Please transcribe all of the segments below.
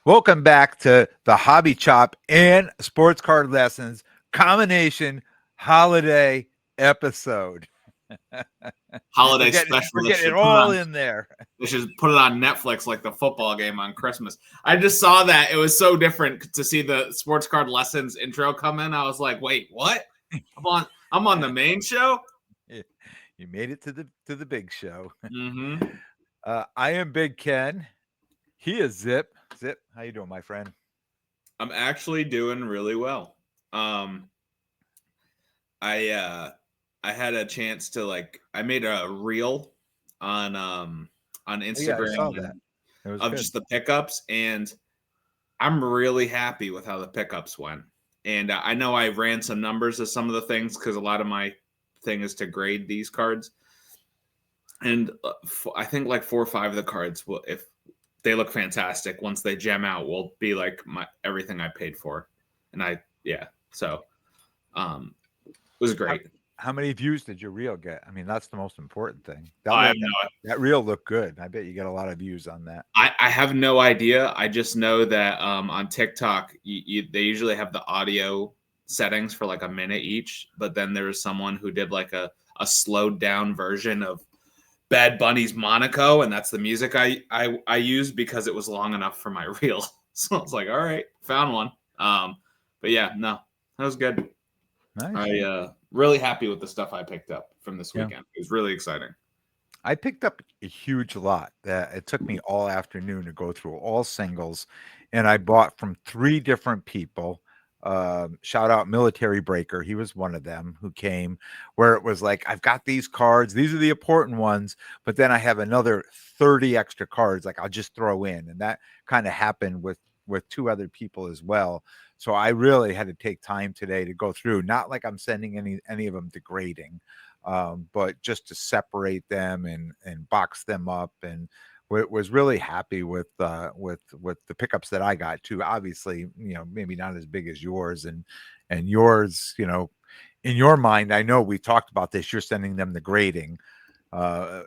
Welcome back to the Hobby Chop and Sports Card Lessons combination holiday episode. Holiday we're special. getting it all in there. They should put it on Netflix like the football game on Christmas. I just saw that. It was so different to see the Sports Card Lessons intro come in. I was like, wait, what? I'm on the main show? You made it to the big show. Mm-hmm. I am Big Ken. He is Zip. Zip, how you doing, my friend? I'm actually doing really well. I had a chance to I made a reel on Instagram I saw that. It was of good. just the pickups, and I'm really happy with how the pickups went. And I know I ran some numbers of some of the things because a lot of my thing is to grade these cards. And I think like 4 or 5 of the cards will, if they look fantastic, once they gem out, will be like everything I paid for. And so it was great. How many views did your reel get? I mean, that's the most important thing. That reel looked good. I bet you get a lot of views on that. I have no idea. I just know that on TikTok, they usually have the audio settings for like a minute each. But then there was someone who did like a slowed down version of Bad Bunny's Monaco, and that's the music I used because it was long enough for my reel. So I was like, all right, found one. But yeah, no, that was good. Nice. I really happy with the stuff I picked up from this weekend. It was really exciting. I picked up a huge lot. It took me all afternoon to go through all singles, and I bought from 3 different people. Shout out Military Breaker. He was one of them who came, where it was like, I've got these cards. These are the important ones, but then I have another 30 extra cards like I'll just throw in. And that kind of happened with 2 other people as well. So I really had to take time today to go through, not like I'm sending any of them to grading, but just to separate them and box them up, and was really happy with the pickups that I got too. Obviously, maybe not as big as yours, and yours, in your mind, I know we talked about this. You're sending them the grading. I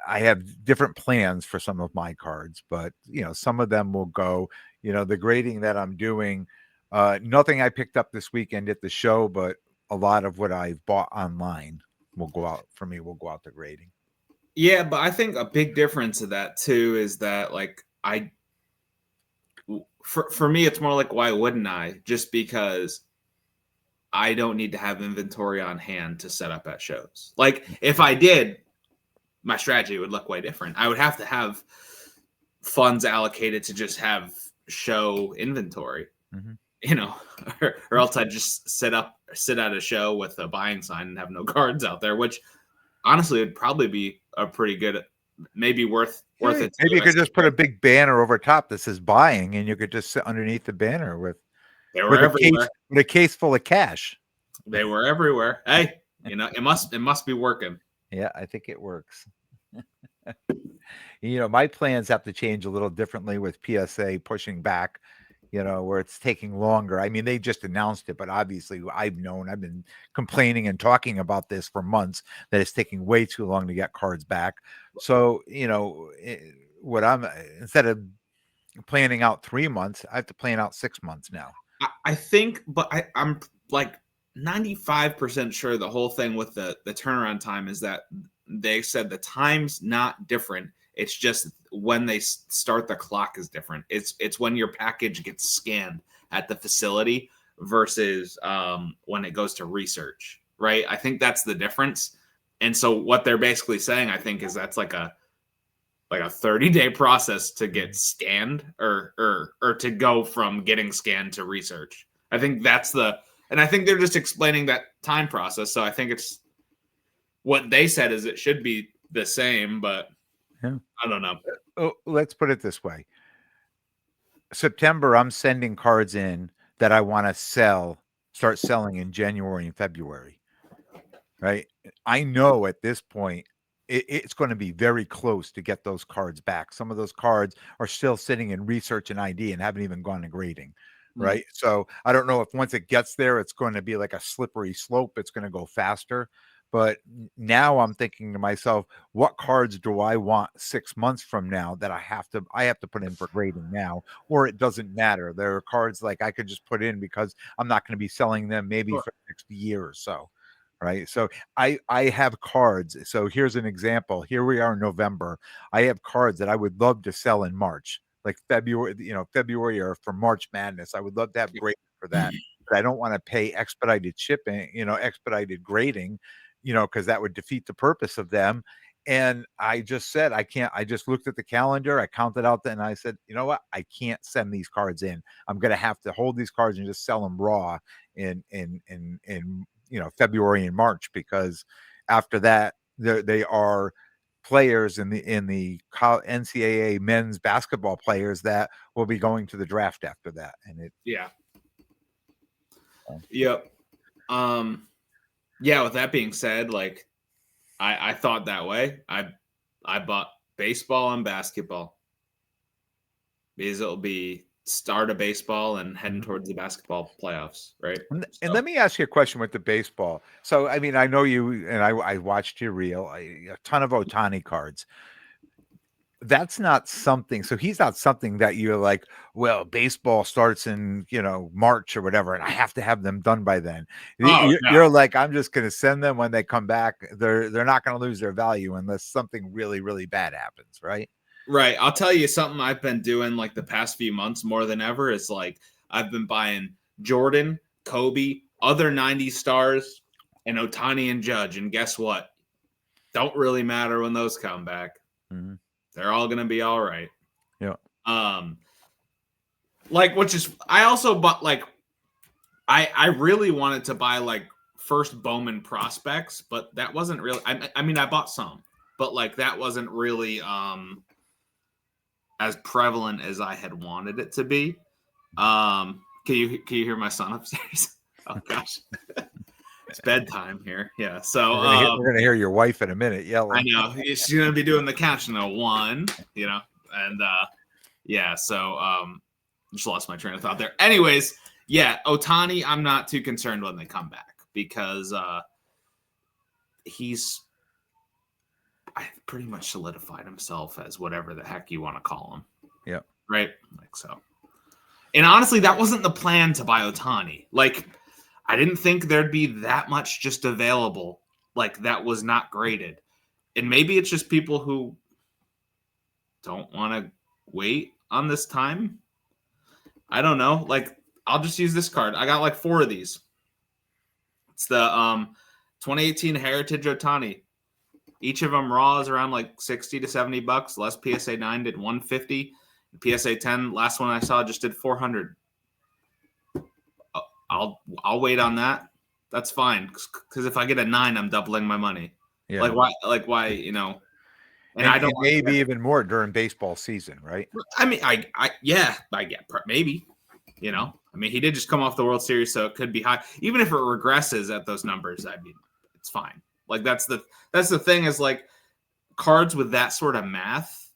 have different plans for some of my cards, but some of them will go. The grading that I'm doing, nothing I picked up this weekend at the show, but a lot of what I've bought online will go out for me. Will go out to grading. Yeah, but I think a big difference of that too is that for me, it's more like, why wouldn't I? Just because I don't need to have inventory on hand to set up at shows. Like if I did, my strategy would look way different. I would have to have funds allocated to just have show inventory, or else I'd just sit at a show with a buying sign and have no cards out there, which honestly would probably be a pretty good, maybe worth it. Maybe you could just put a big banner over top that says buying, and you could just sit underneath the banner with a case full of cash. They were everywhere. Hey, it must be working. Yeah, I think it works. My plans have to change a little differently with PSA pushing back, where it's taking longer. I mean, they just announced it, but obviously I've been complaining and talking about this for months, that it's taking way too long to get cards back. So, what instead of planning out 3 months, I have to plan out 6 months now. I think, but I'm like 95% sure the whole thing with the turnaround time is that they said the time's not different. It's just when they start the clock is different. It's when your package gets scanned at the facility versus when it goes to research, right? I think that's the difference. And so what they're basically saying, I think, is that's like a 30-day process to get scanned or to go from getting scanned to research. I think and I think they're just explaining that time process. So I think it's what they said is it should be the same, but yeah. I don't know. Oh, let's put it this way. September, I'm sending cards in that I want to start selling in January and February, right? I know at this point, it's going to be very close to get those cards back. Some of those cards are still sitting in research and ID and haven't even gone to grading, right? So I don't know if once it gets there, it's going to be like a slippery slope. It's going to go faster. But now I'm thinking to myself, what cards do I want 6 months from now that I have to put in for grading now, or it doesn't matter. There are cards like I could just put in because I'm not going to be selling them maybe Sure. for the next year or so. Right. So I have cards. So here's an example. Here we are in November. I have cards that I would love to sell in March, like February, February or for March Madness. I would love to have grading for that. But I don't want to pay expedited shipping, expedited grading, because that would defeat the purpose of them. And I just said, I can't. I just looked at the calendar, I counted out, and I said, you know what? I can't send these cards in. I'm going to have to hold these cards and just sell them raw in February and March, because after that they are players in the NCAA men's basketball players that will be going to the draft after that. And it Yeah. Yep. Yeah, with that being said, like I thought that way. I bought baseball and basketball because it'll be start of baseball and heading towards the basketball playoffs, right? And let me ask you a question with the baseball. So, I mean, I know you, and I watched your reel, a ton of Otani cards. That's not something. So he's not something that you're like, well, baseball starts in, March or whatever, and I have to have them done by then. Oh You're, no. you're like, I'm just going to send them when they come back. They're not going to lose their value unless something really, really bad happens, right? Right. I'll tell you something I've been doing like the past few months more than ever is like I've been buying Jordan, Kobe, other 90s stars, and Otani and Judge. And guess what? Don't really matter when those come back. Mm-hmm. They're all gonna be all right. Yeah. Which is I also bought like I really wanted to buy like first Bowman prospects, but that wasn't really I mean I bought some, but like that wasn't really as prevalent as I had wanted it to be. Can you hear my son upstairs? Oh gosh. It's bedtime here. Yeah. So We're gonna hear your wife in a minute I yelling. know she's gonna be doing the count. One, and yeah. So just lost my train of thought there. Anyways, yeah, Otani, I'm not too concerned when they come back because he's I pretty much solidified himself as whatever the heck you want to call him. Yeah. Right? Like so. And honestly, that wasn't the plan to buy Otani. Like, I didn't think there'd be that much just available, like that was not graded. And maybe it's just people who don't want to wait on this time. I don't know. Like, I'll just use this card. I got like 4 of these. It's the 2018 Heritage Otani. Each of them raw is around like 60 to 70 bucks. Less PSA 9 did 150. PSA 10, last one I saw just did 400. I'll wait on that. That's fine. Because if I get a 9, I'm doubling my money. Yeah. Like why, and I don't maybe even more during baseball season, right? I mean, I get maybe, I mean, he did just come off the World Series, so it could be high. Even if it regresses at those numbers, I mean, it's fine. Like that's the thing is like cards with that sort of math.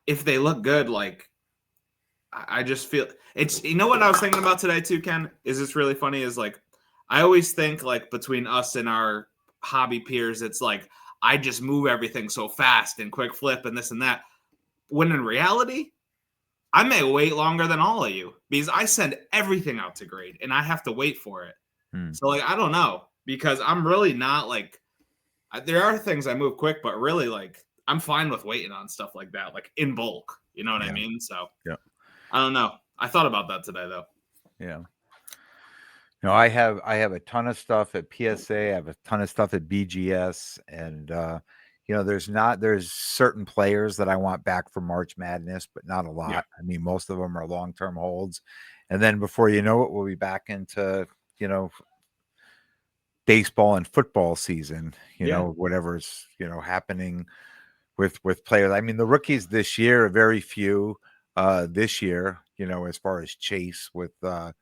If they look good, like I just feel it's. You know what I was thinking about today too, Ken? Is this really funny? Is like I always think like between us and our hobby peers, it's like I just move everything so fast and quick flip and this and that. When in reality, I may wait longer than all of you because I send everything out to grade and I have to wait for it. So like I don't know because I'm really not like there are things I move quick, but really like I'm fine with waiting on stuff like that, like in bulk. You know what I mean? So yeah, I don't know. I thought about that today though. yeah. No, I have a ton of stuff at PSA. I have a ton of stuff at BGS, and there's certain players that I want back for March Madness, but not a lot. Yeah. I mean, most of them are long-term holds, and then before you know it, we'll be back into baseball and football season. Whatever's happening with players. I mean, the rookies this year are very few. This year, as far as chase with the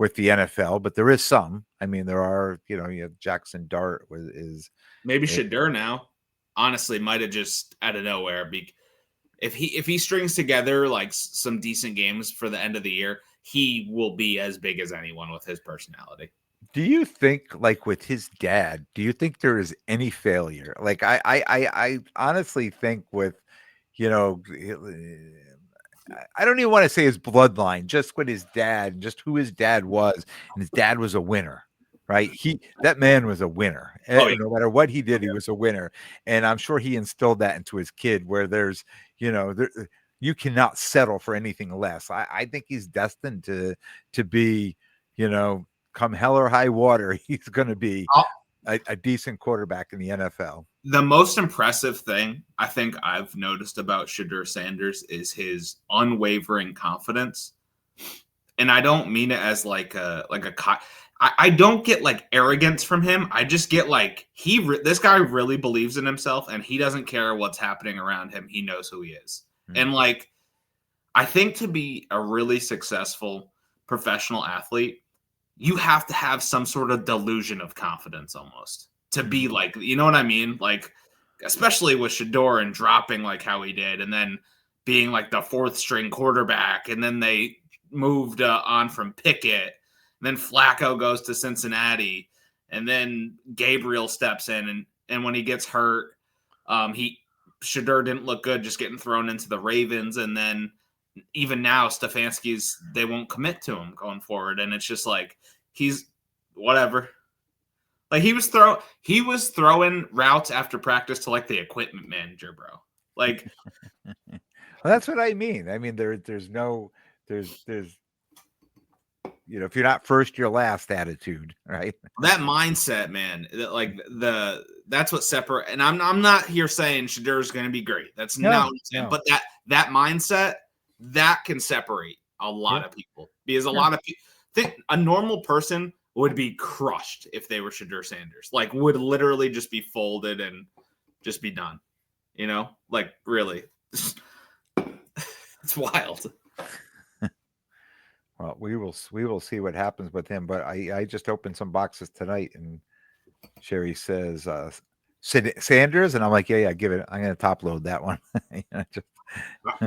NFL, but there is some. I mean, there are, you have Jackson Dart is Maybe Shadur now, honestly, might have just out of nowhere. If he strings together like some decent games for the end of the year, he will be as big as anyone with his personality. Do you think, like with his dad, do you think there is any failure? Like I honestly think with, you know, I don't even want to say his bloodline, just with his dad, just who his dad was, and his dad was a winner, right? That man was a winner. Oh yeah. No matter what he did, he was a winner, and I'm sure he instilled that into his kid. Where there's, there, you cannot settle for anything less. I think he's destined to be, you know, come hell or high water, he's going to be a decent quarterback in the NFL. The most impressive thing I think I've noticed about Shadur Sanders is his unwavering confidence. And I don't mean it as like I don't get like arrogance from him. I just get like this guy really believes in himself and he doesn't care what's happening around him. He knows who he is. And like I think to be a really successful professional athlete, you have to have some sort of delusion of confidence almost to be like, you know what I mean? Like, especially with Shador and dropping like how he did, and then being like the fourth string quarterback, and then they moved on from Pickett, and then Flacco goes to Cincinnati, and then Gabriel steps in, and when he gets hurt, Shador didn't look good, just getting thrown into the Ravens, and then even now Stefanski's they won't commit to him going forward, and it's just like he's whatever. Like he was throwing routes after practice to like the equipment manager, bro. Like well, that's what I mean. I mean there's if you're not first, you're last attitude, right? that mindset, man. Like that's what separate. And I'm not here saying Shadur is going to be great. That's not what I'm saying. But that mindset that can separate a lot of people because a lot of people think a normal person would be crushed if they were Shadur Sanders. Like would literally just be folded and just be done. You know, like really, it's wild. Well, we will see what happens with him. But I just opened some boxes tonight, and Sherry says Sanders, and I'm like, yeah, give it. I'm going to top load that one.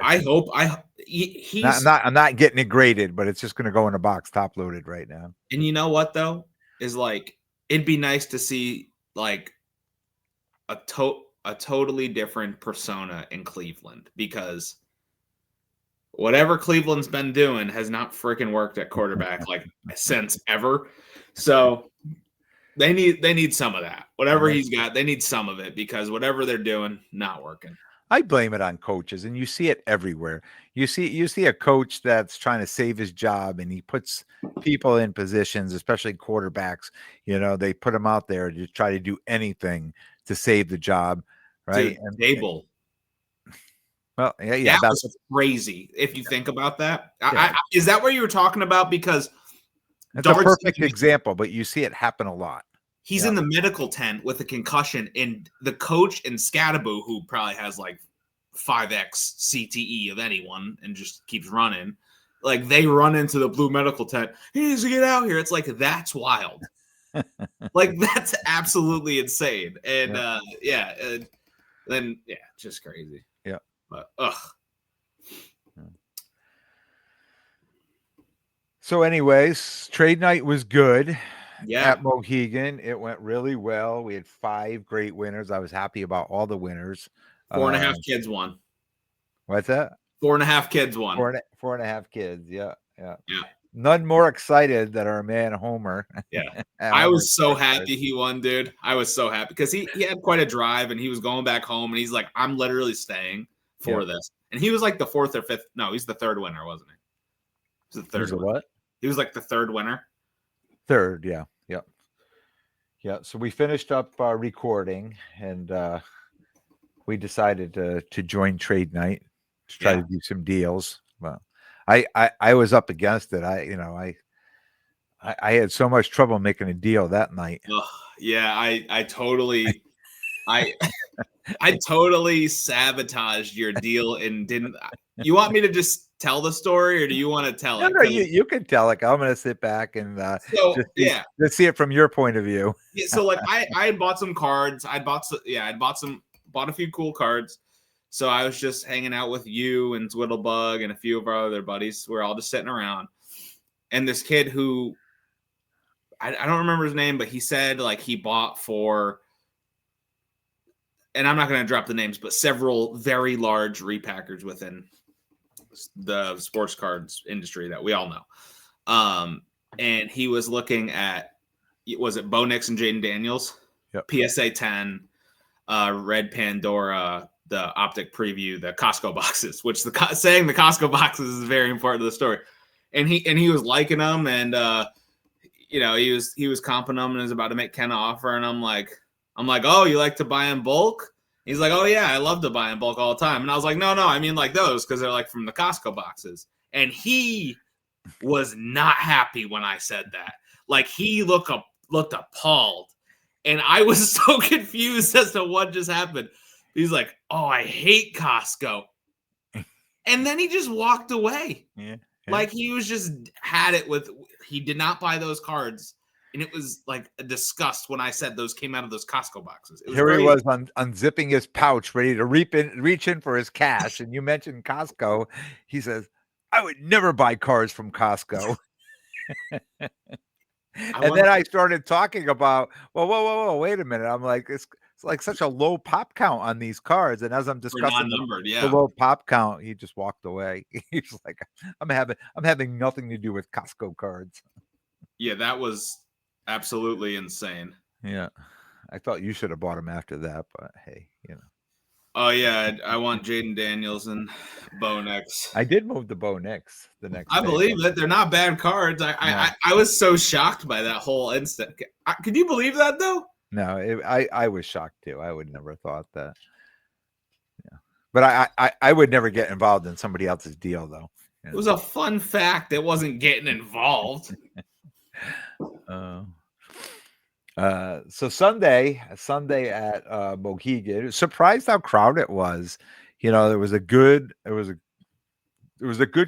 I hope I'm not getting it graded, but it's just going to go in a box top loaded right now. And you know what though is like it'd be nice to see like a totally different persona in Cleveland because whatever Cleveland's been doing has not freaking worked at quarterback like since ever. So they need some of that. Whatever he's got, they need some of it because whatever they're doing, not working. I blame it on coaches, and you see it everywhere. You see a coach that's trying to save his job, and he puts people in positions, especially quarterbacks. They put them out there to try to do anything to save the job, right? Dude, Dable. Well, yeah, that was crazy. If you think about that, is that what you were talking about? Because it's a perfect example, but you see it happen a lot. He's in the medical tent with a concussion, and the coach and Scadaboo, who probably has like 5x CTE of anyone and just keeps running, like they run into the blue medical tent. He needs to get out here. It's like that's wild. Like that's absolutely insane. And then just crazy. Yeah. But So, anyways, trade night was good. Yeah. At Mohegan, it went really well. We had 5 great winners. I was happy about all the winners. 4.5 kids won. What's that? 4.5 kids won. 4.5 kids. Yeah. None more excited than our man Homer. Yeah. I was so happy he won, dude. I was so happy because he had quite a drive and he was going back home and he's like, I'm literally staying for this. And he was like the 4th or 5th. No, he's the 3rd winner, wasn't he? He was the 3rd winner. What? He was like the 3rd winner. 3rd, yeah. So we finished up recording, and we decided to join trade night to try to do some deals. Well, I was up against it. I had so much trouble making a deal that night. I totally I totally sabotaged your deal and didn't. You want me to just tell the story, or do you want to tell it? No, you can tell it. I'm going to sit back and just see it from your point of view. Yeah, so like I had bought some cards. I bought a few cool cards. So I was just hanging out with you and Zwiddlebug and a few of our other buddies. We're all just sitting around, and this kid who I don't remember his name, but he said like he bought for, and I'm not going to drop the names, but several very large repackers within the sports cards industry that we all know. And he was looking at, was it Bo Nix and Jaden Daniels? Yep. PSA 10, Red Pandora, the Optic Preview, the Costco boxes, which saying the Costco boxes is very important to the story. And he was liking them, and he was comping them and was about to make Ken an offer, and I'm like, oh, you like to buy in bulk? He's like, oh yeah, I love to buy in bulk all the time. And I was like, no, I mean like those, because they're like from the Costco boxes. And he was not happy when I said that. Like he looked appalled. And I was so confused as to what just happened. He's like, oh, I hate Costco. And then he just walked away. Yeah. Like he was just had it with, he did not buy those cards. And it was like a disgust when I said those came out of those Costco boxes. It was Here crazy. he was unzipping his pouch, ready to reach in for his cash. And you mentioned Costco. He says, I would never buy cards from Costco. And then I started talking about, well, whoa, wait a minute. I'm like, it's like such a low pop count on these cards. And as I'm discussing the low pop count, he just walked away. He's like, I'm having nothing to do with Costco cards. Yeah, that was absolutely insane. Yeah. I thought you should have bought them after that, but hey, Oh yeah, I want Jaden Daniels and Bo Nix. I did move the Bo Nix the next day. I believe it. They're not bad cards. I was so shocked by that whole instant. Could you believe that though? No, I was shocked too. I would never thought that. Yeah, but I would never get involved in somebody else's deal though. It was a fun fact. It wasn't getting involved. So Sunday at Mohegan, surprised how crowded it was. There was a good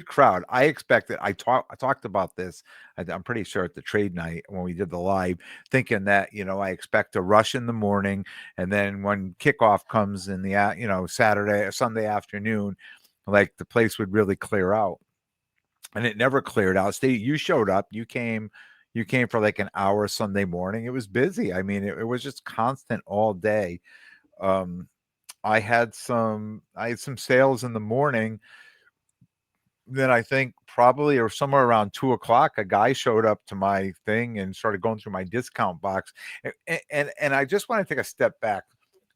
crowd. I expected. I talked about this. I'm pretty sure at the trade night when we did the live, thinking that I expect a rush in the morning, and then when kickoff comes in the Saturday or Sunday afternoon, like the place would really clear out, and it never cleared out. Steve, you showed up. You came for like an hour Sunday morning. It was busy. I mean, it was just constant all day. I had some sales in the morning. Then I think probably or somewhere around 2:00, a guy showed up to my thing and started going through my discount box. And I just want to take a step back.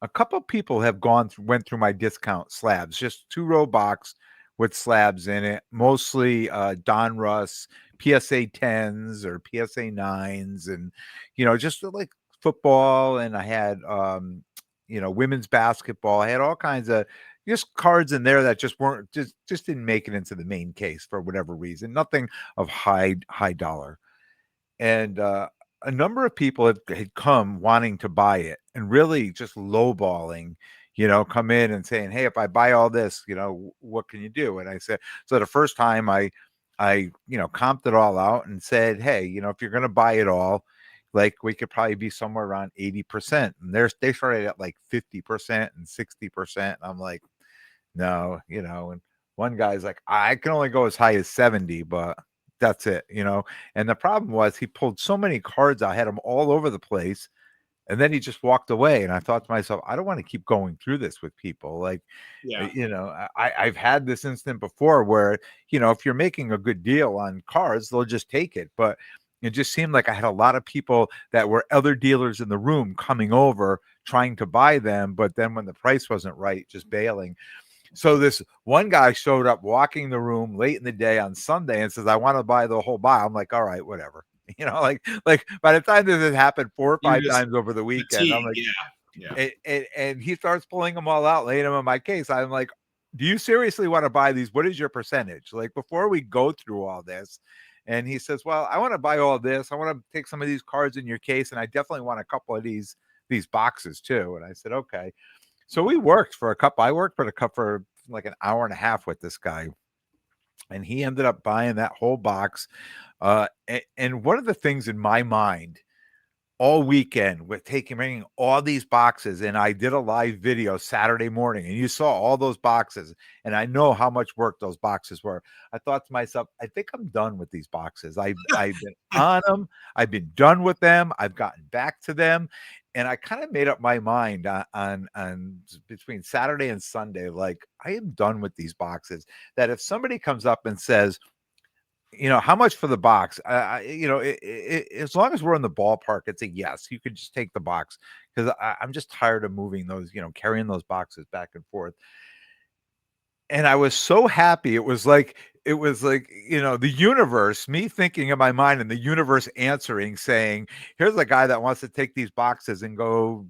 A couple of people have went through my discount slabs, just 2-row box with slabs in it, mostly Don Russ, PSA 10s or PSA 9s, and just like football. And I had women's basketball. I had all kinds of just cards in there that just weren't just didn't make it into the main case for whatever reason. Nothing of high dollar. And a number of people had come wanting to buy it and really just lowballing, come in and saying, hey, if I buy all this, what can you do? And I said, so the first time I comped it all out and said, hey, if you're going to buy it all, like we could probably be somewhere around 80%. And they started at like 50% and 60%. And I'm like, no, and one guy's like, I can only go as high as 70, but that's it, And the problem was he pulled so many cards. I had them all over the place. And then he just walked away. And I thought to myself, I don't want to keep going through this with people. Like, I've had this instant before where, if you're making a good deal on cards, they'll just take it. But it just seemed like I had a lot of people that were other dealers in the room coming over trying to buy them. But then when the price wasn't right, just bailing. So this one guy showed up walking the room late in the day on Sunday and says, I want to buy the whole buy. I'm like, all right, whatever. Like by the time this has happened 4 or 5 times over the weekend, I'm like, yeah. And he starts pulling them all out, laying them in my case. I'm like, do you seriously want to buy these? What is your percentage? Like before we go through all this. And he says, well, I want to buy all this. I want to take some of these cards in your case. And I definitely want a couple of these boxes too. And I said, okay. So we worked for a couple. I worked for like an hour and a half with this guy. And he ended up buying that whole box. And one of the things in my mind all weekend with bringing all these boxes, and I did a live video Saturday morning, and you saw all those boxes, and I know how much work those boxes were. I thought to myself, I think I'm done with these boxes. I've been on them, I've been done with them, I've gotten back to them, and I kind of made up my mind on between Saturday and Sunday, like I am done with these boxes. That if somebody comes up and says, how much for the box? As long as we're in the ballpark, it's a yes. You could just take the box because I'm just tired of moving those, carrying those boxes back and forth. And I was so happy. It was like, the universe, me thinking in my mind and the universe answering, saying, here's a guy that wants to take these boxes and go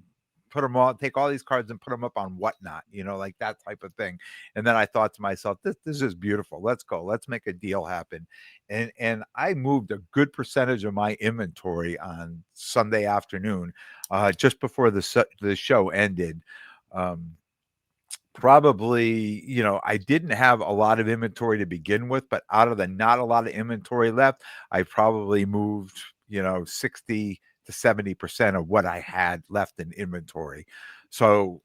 put them all, take all these cards and put them up on whatnot, like that type of thing. And then I thought to myself, this is beautiful. Let's go. Let's make a deal happen. And I moved a good percentage of my inventory on Sunday afternoon, just before the show ended. Probably, I didn't have a lot of inventory to begin with, but out of the not a lot of inventory left, I probably moved, 60 to 70% of what I had left in inventory. So,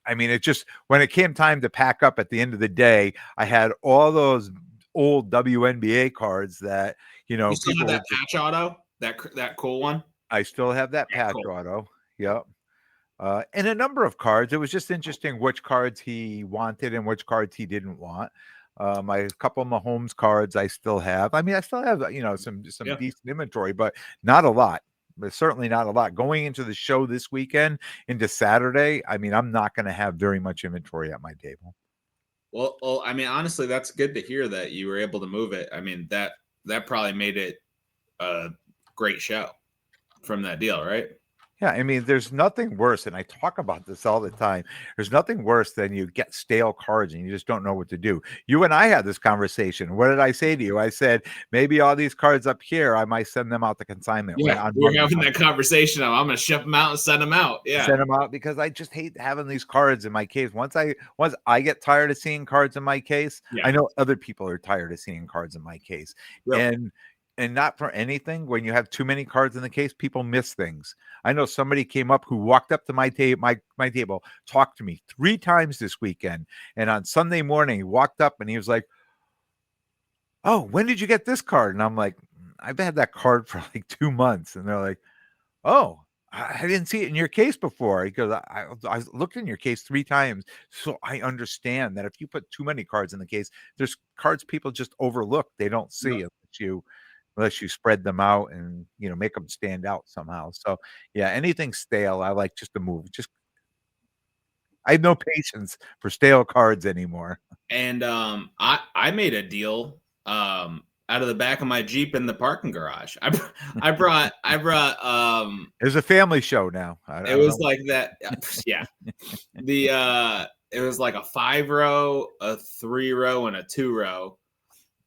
I mean, it just, when it came time to pack up at the end of the day, I had all those old WNBA cards that, You still have people that patch auto, that cool one? I still have that Yeah, patch cool. auto. Yep. And a number of cards. It was just interesting which cards he wanted and which cards he didn't want. A couple of Mahomes cards I still have. I mean, I still have some Yeah. decent inventory, but not a lot. But certainly not a lot. Going into the show this weekend, into Saturday, I mean, I'm not going to have very much inventory at my table. Well, I mean, honestly, that's good to hear that you were able to move it. I mean, that probably made it a great show from that deal, right? Yeah, I mean, there's nothing worse, and I talk about this all the time. There's nothing worse than you get stale cards and you just don't know what to do. You and I had this conversation. What did I say to you? I said, maybe all these cards up here, I might send them out to consignment Yeah, on we were Monday. having that conversation of I'm going to ship them out and send them out. Yeah, Send them out because I just hate having these cards in my case. Once I get tired of seeing cards in my case, yeah, I know other people are tired of seeing cards in my case. yep. And not for anything, when you have too many cards in the case, people miss things. I know somebody came up who walked up to my table, talked to me 3 times this weekend, and on Sunday morning he walked up and he was like, "Oh, when did you get this card?" And I'm like, "I've had that card for like 2 months." And they're like, "Oh, I didn't see it in your case before." He goes, I looked in your case 3 times, so I understand that if you put too many cards in the case, there's cards people just overlook. They don't see Yep. unless you spread them out and, make them stand out somehow. So, yeah, anything stale, I like just to move. Just I have no patience for stale cards anymore. And I made a deal out of the back of my Jeep in the parking garage. I brought It's a family show now. I it don't was know. like that. Yeah, it was like a 5-row, a 3-row, and a 2-row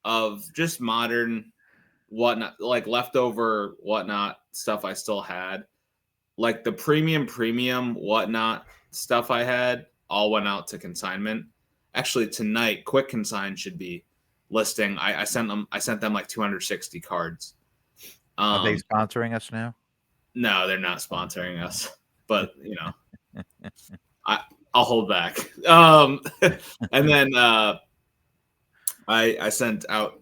of just modern whatnot, like leftover whatnot stuff I still had. Like the premium whatnot stuff I had all went out to consignment. Actually, tonight, Quick Consign should be listing. I sent them like 260 cards. Are they Um, sponsoring us now? no, they're not sponsoring us, but I'll hold back. And then I sent out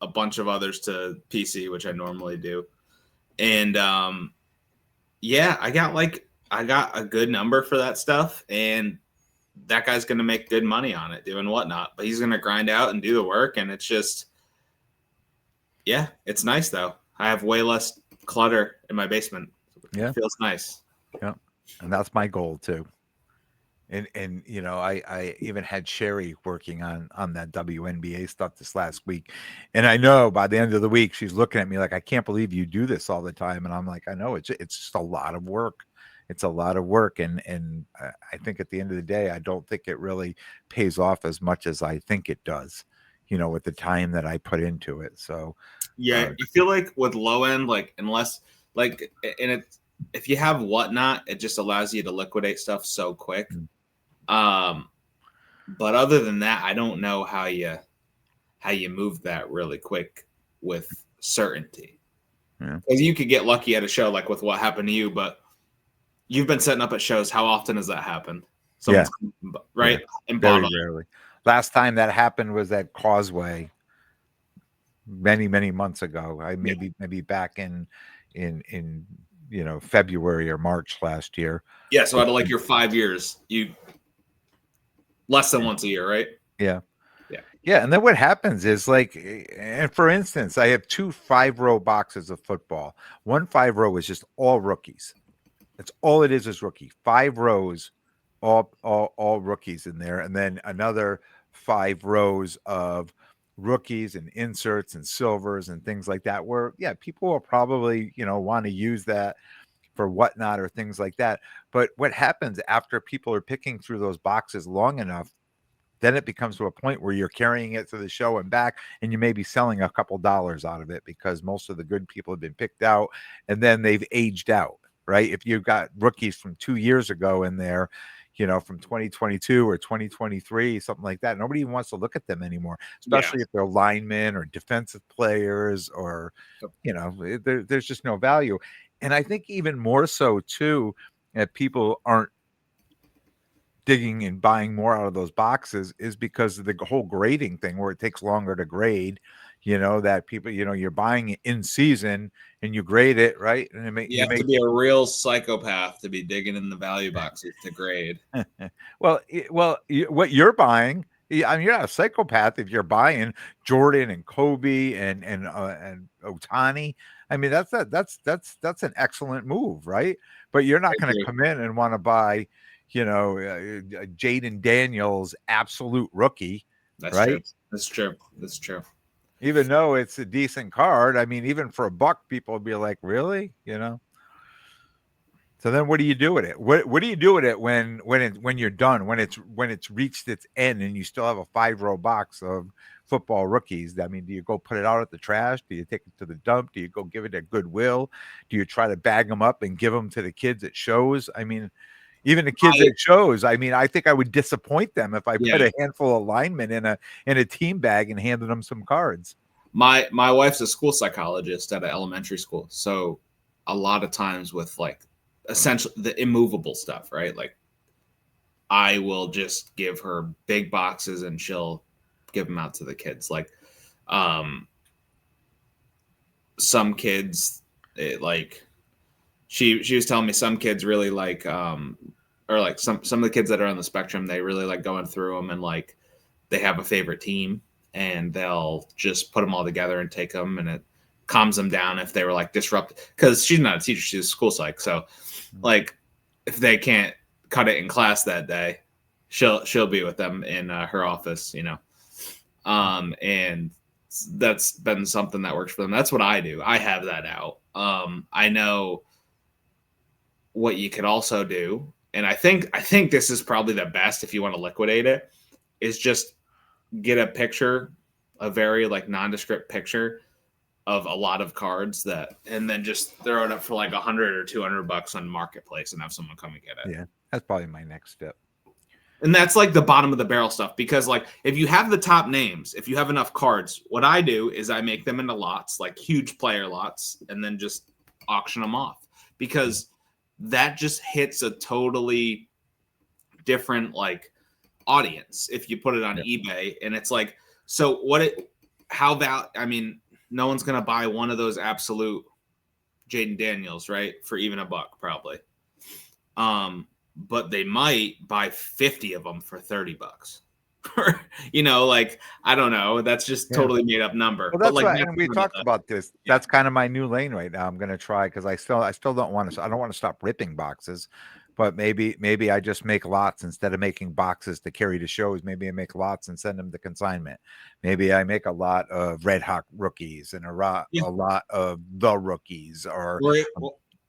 a bunch of others to PC, which I normally do, and yeah, I got a good number for that stuff, and that guy's going to make good money on it doing whatnot, but he's going to grind out and do the work. And it's just, yeah, it's nice though. I have way less clutter in my basement. Yeah. It feels nice. Yeah. And that's my goal too. And I even had Sherry working on that WNBA stuff this last week. And I know by the end of the week, she's looking at me like, I can't believe you do this all the time. And I'm like, I know it's just a lot of work. It's a lot of work. And I think at the end of the day, I don't think it really pays off as much as I think it does, with the time that I put into it. So, Yeah, I feel like with low end, like unless like, and it, if you have whatnot, it just allows you to liquidate stuff so quick. Mm. But other than that, I don't know how you move that really quick with certainty. Yeah. Because you could get lucky at a show like with what happened to you, but you've been setting up at shows. How often has that happened? Yeah. Right? Yeah. And bought Very on. rarely. Last time that happened was at Causeway many months ago. Maybe back in February or March last year. Yeah, so out of like your 5 years, you less than once a year, right? Yeah. Yeah. Yeah, and then what happens is like, and for instance, I have 2 5-row boxes of football. One 5-row is just all rookies. That's all it is rookie. 5 rows, all rookies in there, and then another 5 rows of rookies and inserts and silvers and things like that. Where people will probably want to use that for whatnot or things like that. But what happens after people are picking through those boxes long enough? Then it becomes to a point where you're carrying it to the show and back, and you may be selling a couple dollars out of it because most of the good people have been picked out and then they've aged out, right? If you've got rookies from 2 years ago in there, from 2022 or 2023, something like that, nobody even wants to look at them anymore, especially if they're linemen or defensive players or, there's just no value. And I think even more so too, that people aren't digging and buying more out of those boxes is because of the whole grading thing where it takes longer to grade, that people, you're buying it in season and you grade it, right? And You have to be a real psychopath to be digging in the value boxes to grade. What you're buying, I mean, you're not a psychopath if you're buying Jordan and Kobe and Otani. I mean, that's an excellent move, right? But you're not going to come in and want to buy, Jaden Daniels absolute rookie. That's right? True. That's true. That's true. Even though it's a decent card, I mean, even for $1, people would be like, really, So then, what do you do with it? What do you do with it when you're done? When it's reached its end, and you still have a 5-row box of football rookies? I mean, do you go put it out at the trash? Do you take it to the dump? Do you go give it a Goodwill? Do you try to bag them up and give them to the kids at shows? I mean, even the kids at shows. I mean, I think I would disappoint them if I put a handful of linemen in a team bag and handed them some cards. My wife's a school psychologist at an elementary school, so a lot of times with like essentially the immovable stuff, right? Like I will just give her big boxes and she'll give them out to the kids. Like some kids she was telling me some kids really like or like some of the kids that are on the spectrum, they really like going through them and like they have a favorite team and they'll just put them all together and take them, and it calms them down if they were like disrupted, because she's not a teacher, she's a school psych, so like if they can't cut it in class that day, she'll be with them in her office, and that's been something that works for them. That's what I do. I have that out. I know what you could also do, and I think this is probably the best if you want to liquidate it, is just get a picture, a very like nondescript picture of a lot of cards and then just throw it up for like $100 or $200 on Marketplace and have someone come and get it. Yeah, that's probably my next step. And that's like the bottom of the barrel stuff, because like if you have the top names, if you have enough cards, what I do is I make them into lots, like huge player lots, and then just auction them off, because that just hits a totally different like audience if you put it on eBay. And it's like, so I mean, no one's gonna buy one of those absolute Jaden Daniels, right, for even $1 probably. But they might buy 50 of them for $30. Like I don't know. That's just totally made up number. Well, that's right. And we talked about this. That's kind of my new lane right now. I'm going to try, because I still don't want to. I don't want to stop ripping boxes, but maybe I just make lots instead of making boxes to carry to shows. Maybe I make lots and send them to consignment. Maybe I make a lot of Red Hawk rookies and a lot of the rookies, or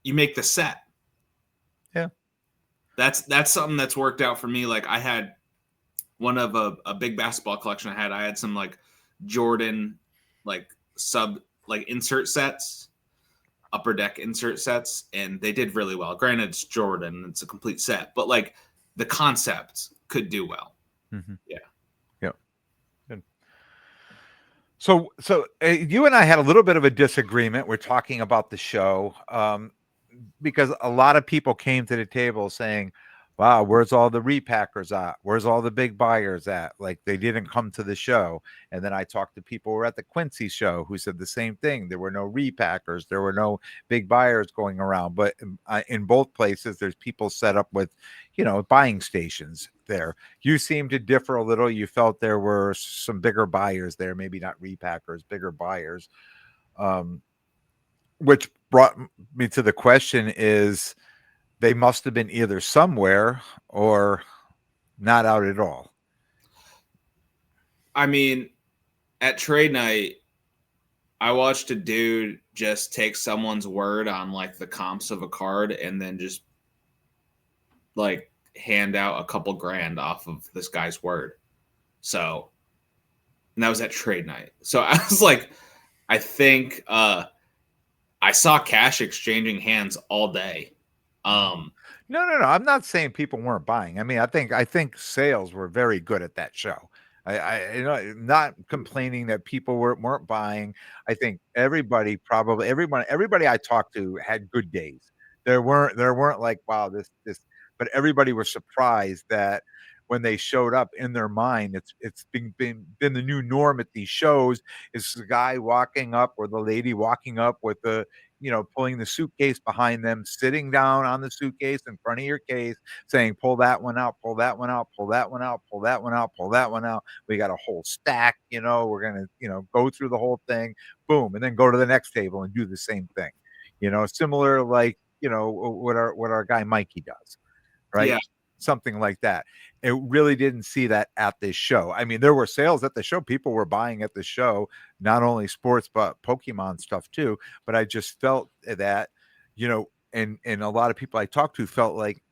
you make the set. Yeah, that's something that's worked out for me. Like I had one of a big basketball collection I had some like Jordan like insert sets, upper deck insert sets, and they did really well. Granted, it's Jordan, it's a complete set, but like the concept could do well. Mm-hmm. Yeah. Good. So you and I had a little bit of a disagreement. We're talking about the show because a lot of people came to the table saying, "Wow, where's all the repackers at? Where's all the big buyers at?" Like they didn't come to the show. And then I talked to people who were at the Quincy show who said the same thing. There were no repackers. There were no big buyers going around. But in both places, there's people set up with, buying stations there. You seem to differ a little. You felt there were some bigger buyers there, maybe not repackers, bigger buyers. Um, which brought me to the question is they must have been either somewhere or not out at all. I mean, at trade night, I watched a dude just take someone's word on like the comps of a card and then just like hand out a couple grand off of this guy's word. So, and that was at trade night. So I was like, I think I saw cash exchanging hands all day. No. I'm not saying people weren't buying. I mean, I think sales were very good at that show. Not complaining that people weren't buying. I think everybody I talked to had good days. There weren't like, wow, this, but everybody was surprised that when they showed up in their mind, it's been the new norm at these shows is the guy walking up or the lady walking up with the pulling the suitcase behind them, sitting down on the suitcase in front of your case, saying, pull that one out, pull that one out, pull that one out, pull that one out, pull that one out. We got a whole stack, we're going to, go through the whole thing, boom, and then go to the next table and do the same thing. Similar like, what our guy Mikey does, right? yeah, Something like that. It really didn't see that at this show. I mean, there were sales at the show. People were buying at the show, not only sports, but Pokemon stuff too. But I just felt that, and a lot of people I talked to felt like,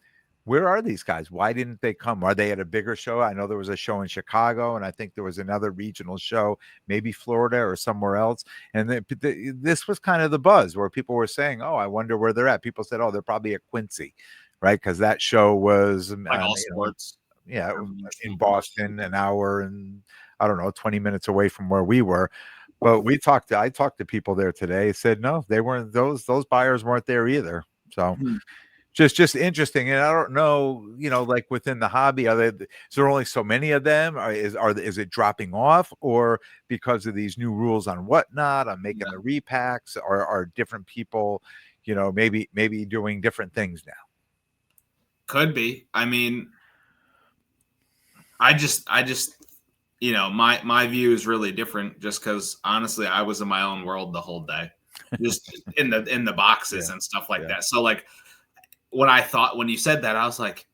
where are these guys? Why didn't they come? Are they at a bigger show? I know there was a show in Chicago, and I think there was another regional show, maybe Florida or somewhere else. And this was kind of the buzz where people were saying, "Oh, I wonder where they're at." People said, "Oh, they're probably at Quincy," right? Because that show was, like all sports. yeah, it was in Washington. Boston, an hour and I don't know, 20 minutes away from where we were. But I talked to people there today, said no, they weren't those buyers weren't there either. So just interesting. And I don't know, like within the hobby, is there only so many of them? Or is it dropping off, or because of these new rules on whatnot, on making the repacks, or are different people, maybe doing different things now? Could be. I mean, I just my view is really different just because honestly I was in my own world the whole day. Just in the boxes Yeah. and stuff like Yeah. that. So like when you said that, I was like,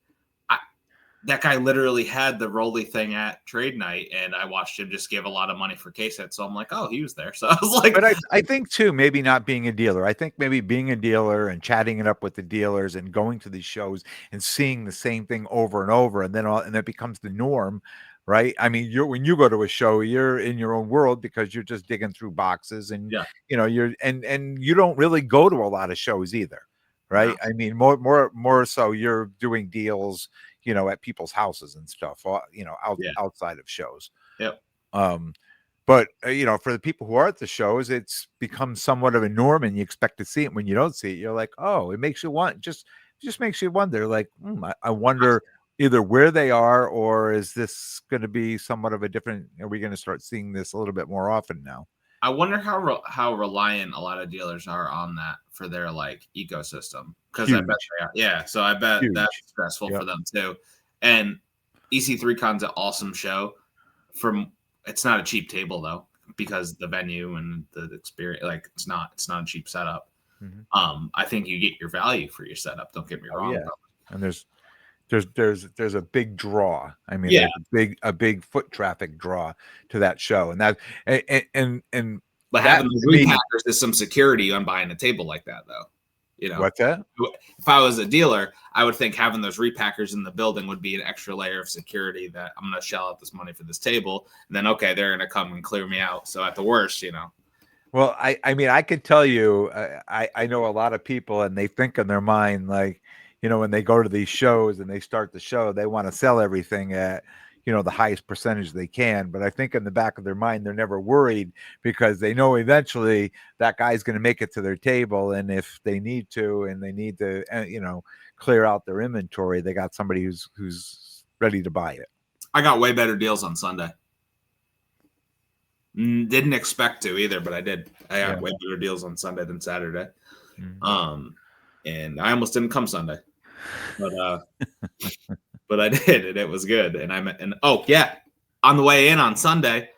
that guy literally had the Rolly thing at trade night, and I watched him just give a lot of money for case hits. So I'm like, oh, he was there. So I was like, But I think too, maybe not being a dealer. I think maybe being a dealer and chatting it up with the dealers and going to these shows and seeing the same thing over and over, and then it becomes the norm, right? I mean, when you go to a show, you're in your own world because you're just digging through boxes, and yeah, and you don't really go to a lot of shows either, right? no, I mean, more so you're doing deals, at people's houses and stuff, yeah, outside of shows. yep. Um, but for the people who are at the shows, it's become somewhat of a norm, and you expect to see it. When you don't see it, you're like, oh, it makes you want just makes you wonder, like, I wonder either where they are, or is this going to be somewhat of a different? Are we going to start seeing this a little bit more often now? I wonder how reliant a lot of dealers are on that for their like ecosystem because I bet Huge, they are. Yeah, so I bet that's huge. stressful for Yep. them too. And EC3con's an awesome show. From It's not a cheap table though because the venue and the experience, like it's not a cheap setup. Mhm. I think you get your value for your setup. Don't get me Oh wrong, yeah, but and there's a big draw. I mean, yeah, there's a big foot traffic draw to that show, and and but that having those to me, repackers is some security on buying a table like that though. You know, what's that? if I was a dealer, I would think having those repackers in the building would be an extra layer of security that I'm going to shell out this money for this table. And then, okay, they're going to come and clear me out. So at the worst, Well, I mean, I could tell you, I know a lot of people, and they think in their mind, like, when they go to these shows and they start the show, they want to sell everything at, the highest percentage they can. But I think in the back of their mind, they're never worried because they know eventually that guy's going to make it to their table. And if they need to, and they need to, clear out their inventory, they got somebody who's ready to buy it. I got way better deals on Sunday. Didn't expect to either, but I did. I got way better deals on Sunday than Saturday. Mm-hmm. And I almost didn't come Sunday, but but I did, and it was good. And on the way in on Sunday,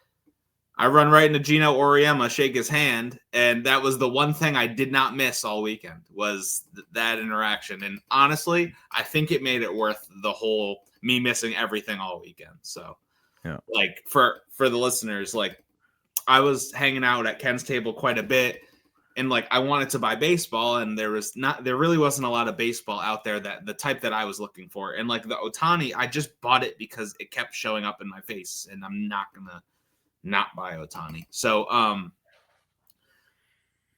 I run right into Gino Oriema, shake his hand, and that was the one thing I did not miss all weekend was that interaction. And honestly, I think it made it worth the whole me missing everything all weekend. So, like for the listeners, like I was hanging out at Ken's table quite a bit, and like I wanted to buy baseball, and there really wasn't a lot of baseball out there that the type that I was looking for. And like the Ohtani, I just bought it because it kept showing up in my face, and I'm not gonna not buy Ohtani. So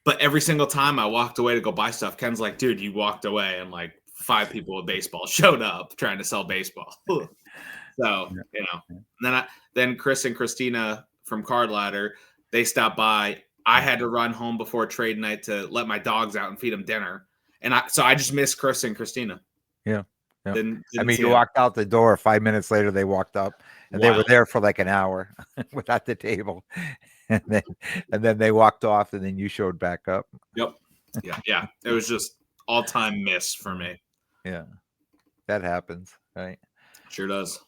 but every single time I walked away to go buy stuff, Ken's like, dude, you walked away, and like 5 people with baseball showed up trying to sell baseball. So then Chris and Christina from Card Ladder, they stopped by. I had to run home before trade night to let my dogs out and feed them dinner, and I just missed Chris and Christina. Yeah. Didn't you walked out the door. 5 minutes later, they walked up, and they were there for like an hour without the table, and then they walked off, and then you showed back up. Yep. Yeah. It was just all-time miss for me. Yeah, that happens, right? Sure does.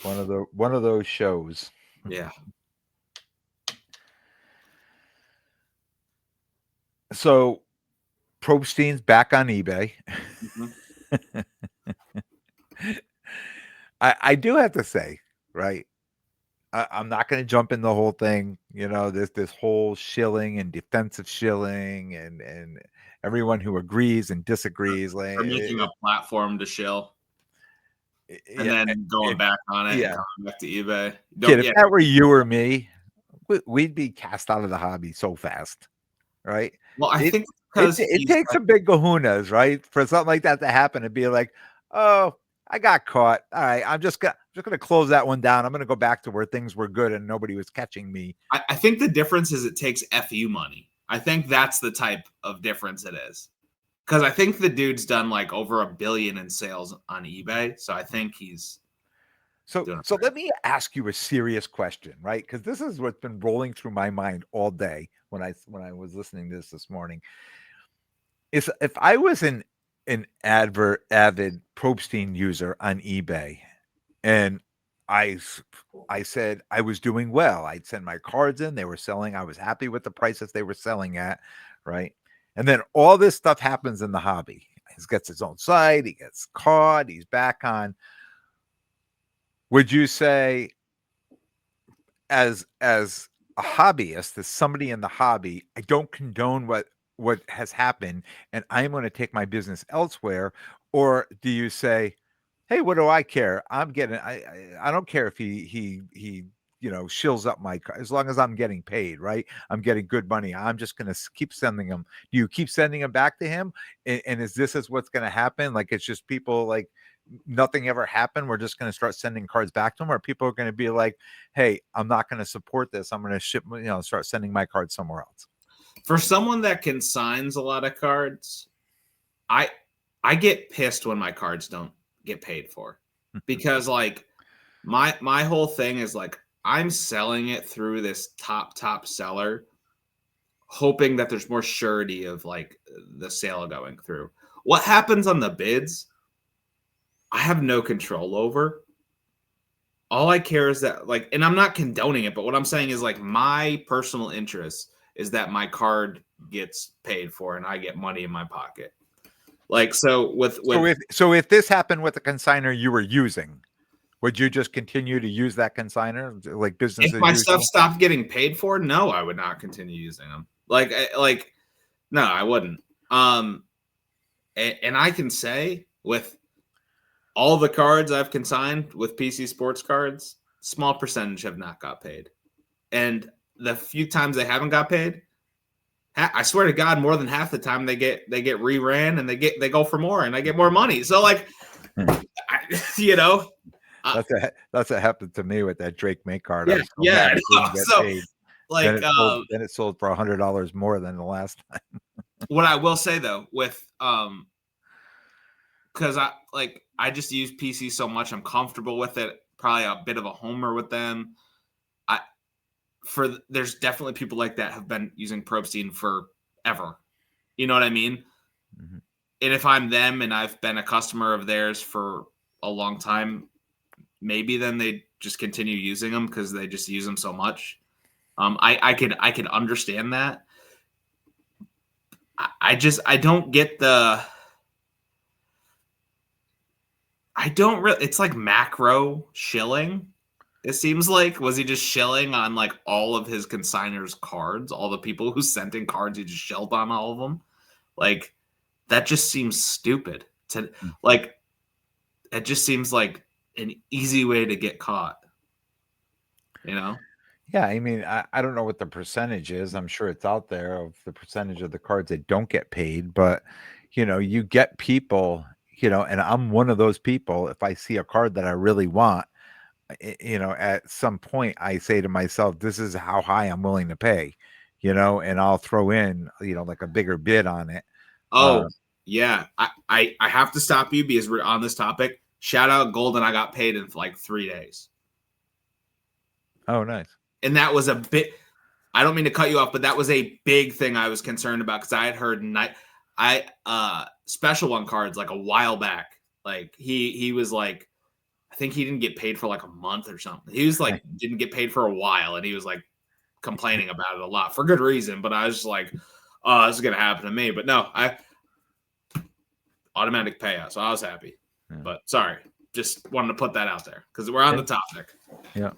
One of those shows. Yeah. So, Probstein's back on eBay. Mm-hmm. I do have to say, right? I'm not going to jump in the whole thing. This whole shilling and defensive shilling and everyone who agrees and disagrees. They're making a platform to shill. And then going back on it and coming back to eBay. If that were you or me, we'd be cast out of the hobby so fast, right? Well, I think it takes some big kahunas, right, for something like that to happen and be like, oh, I got caught. All right, I'm just gonna close that one down. I'm gonna go back to where things were good and nobody was catching me. I think the difference is it takes FU money. I think that's the type of difference it is. Because I think the dude's done like over $1 billion in sales on eBay. So I think he's so let me ask you a serious question, right? Because this is what's been rolling through my mind all day when I was listening to this morning. If I was an avid Probstein user on eBay, and I said I was doing well, I'd send my cards in, they were selling, I was happy with the prices they were selling at, right? And then all this stuff happens in the hobby. He gets his own site, he gets caught, he's back on. Would you say, as a hobbyist, as somebody in the hobby, I don't condone what has happened, and I'm going to take my business elsewhere? Or do you say, hey, what do I care? I'm getting, I don't care if he shills up my car, as long as I'm getting paid, right? I'm getting good money. I'm just going to keep sending them. Do you keep sending them back to him? And is what's going to happen? Like, it's just people like nothing ever happened. We're just going to start sending cards back to them, or people are going to be like, hey, I'm not going to support this. I'm going to start sending my cards somewhere else. For someone that consigns a lot of cards, I get pissed when my cards don't get paid for, because like my whole thing is like, I'm selling it through this top seller, hoping that there's more surety of like the sale going through. What happens on the bids, I have no control over. All I care is that, like, and I'm not condoning it, but what I'm saying is like my personal interest is that my card gets paid for and I get money in my pocket. Like, so if this happened with the consignor you were using, would you just continue to use that consignor, like business as usual? If my stuff stopped getting paid for, no, I would not continue using them. No, I wouldn't. And I can say with all the cards I've consigned with PC Sports Cards, small percentage have not got paid. And the few times they haven't got paid, I swear to God, more than half the time they get reran and they go for more and I get more money. So like, Uh, That's what happened to me with that Drake May card. I yeah, was so yeah. mad I it know. didn't get So, paid. like, Then it sold for $100 more than the last time. what I will say though, with because I just use PC so much, I'm comfortable with it. Probably a bit of a homer with them. I there's definitely people like that have been using Probstein forever. You know what I mean? Mhm. And if I'm them and I've been a customer of theirs for a long time, maybe then they just continue using them because they just use them so much. I could understand that. I don't get the I don't really. It's like macro shilling. It seems like was he just shilling on like all of his consigners' cards, all the people who sent in cards, he just shelled on all of them. Like that just seems stupid. To like, it just seems like an easy way to get caught. You know? Yeah, I mean, I don't know what the percentage is. I'm sure it's out there of the percentage of the cards that don't get paid, but you get people, and I'm one of those people. If I see a card that I really want, at some point I say to myself, this is how high I'm willing to pay, and I'll throw in, like a bigger bid on it. Oh yeah. I have to stop you because we're on this topic. Shout out Golden. I got paid in like 3 days, Oh, nice. and that was a bit. I don't mean to cut you off, but that was a big thing I was concerned about because I had heard special one cards like a while back. Like he was like, I think he didn't get paid for like a month or something. He was like didn't get paid for a while, and he was like complaining about it a lot for good reason. But I was just like, oh, this is gonna happen to me. But no, I automatic payout, so I was happy. Yeah. But sorry, just wanted to put that out there because we're on the topic. Yeah.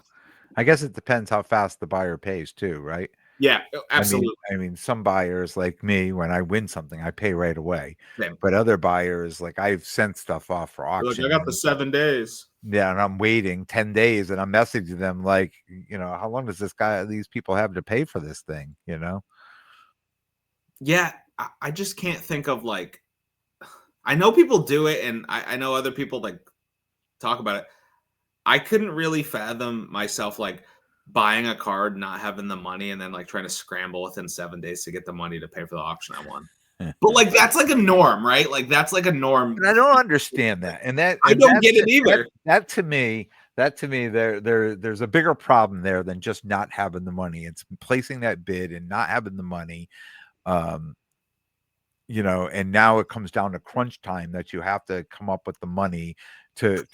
I guess it depends how fast the buyer pays too, right? Yeah, absolutely. I mean, some buyers like me, when I win something, I pay right away. Same. But other buyers, like I've sent stuff off for Look, auction. I got the 7 days. Yeah, and I'm waiting 10 days and I'm messaging them like, how long does these people have to pay for this thing, Yeah, I just can't think of like. I know people do it, and I know other people like talk about it. I couldn't really fathom myself like buying a card, not having the money, and then like trying to scramble within 7 days to get the money to pay for the auction I won. But like that's like a norm, right? Like that's like a norm. And I don't understand that. And I don't get it either. That to me, there's a bigger problem there than just not having the money. It's placing that bid and not having the money. And now it comes down to crunch time that you have to come up with the money to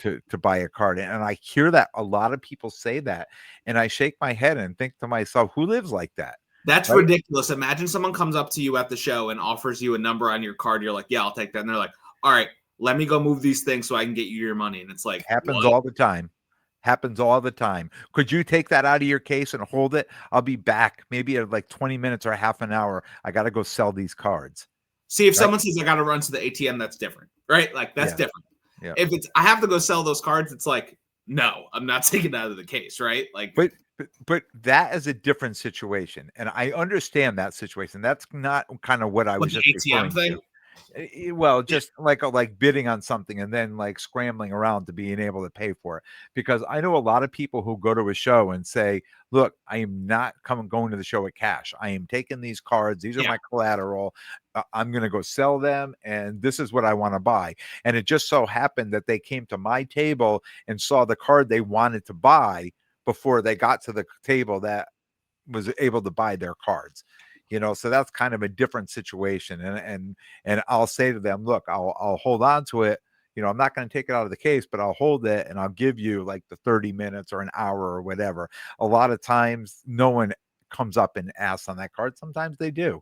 buy a card. And I hear that a lot of people say that, and I shake my head and think to myself, who lives like that? That's right? Ridiculous. Imagine someone comes up to you at the show and offers you a number on your card. You're like, yeah, I'll take that. And they're like, all right, let me go move these things so I can get you your money. And it's like, happens what? all the time. Happens all the time. Could you take that out of your case and hold it? I'll be back maybe at like 20 minutes or half an hour. I got to go sell these cards. See, if someone says I got to run to the ATM, that's different, right? Like that's different. Yeah. If it's I have to go sell those cards, it's like, no, I'm not taking it out of the case, right? Like, but that is a different situation, and I understand that situation. That's not kind of what I was just ATM thing. To. Well, just like bidding on something and then like scrambling around to being able to pay for it. Because I know a lot of people who go to a show and say, look, I am not going to the show with cash. I am taking these cards. These are my collateral. I'm going to go sell them. And this is what I want to buy. And it just so happened that they came to my table and saw the card they wanted to buy before they got to the table that was able to buy their cards. So that's kind of a different situation. And I'll say to them, look, I'll hold on to it. I'm not going to take it out of the case, but I'll hold it and I'll give you like the 30 minutes or an hour or whatever. A lot of times no one comes up and asks on that card. Sometimes they do.